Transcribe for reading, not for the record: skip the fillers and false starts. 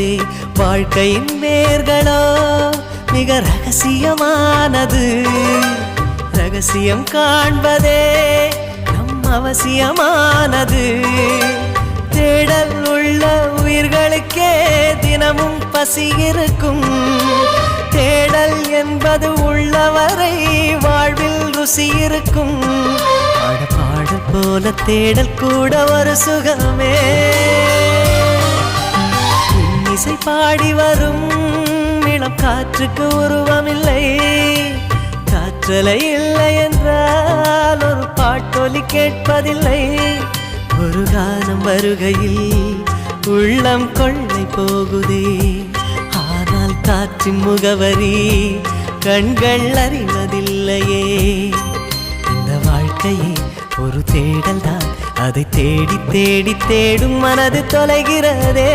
போகுதே. வாழ்க்கையின் வேர்களோ மிக ரகசியமானது. ரகசியம் காண்பதே நம் அவசியமானது. தேடல் உள்ள உயிர்களுக்கே தினமும் பசி இருக்கும். தேடல் என்பது உள்ளவரை வாழ்வில் ருசி இருக்கும். பாடல் போல தேடல் கூட ஒரு சுகமே. இசை பாடி வரும் இளம் காற்றுக்கு உருவமில்லை. காற்றலை இல்லை என்றால் ஒரு பாட்டொலி கேட்பதில்லை. ஒரு காலம் வருகையில் உள்ளம் கொள்ளை போகுதே. ஆனால் காற்றின் முகவரி கண்கள் அறிவதில்லையே. இந்த வாழ்க்கையே ஒரு தேடல் தான். அதை தேடி தேடி தேடும் மனது தொலைகிறதே.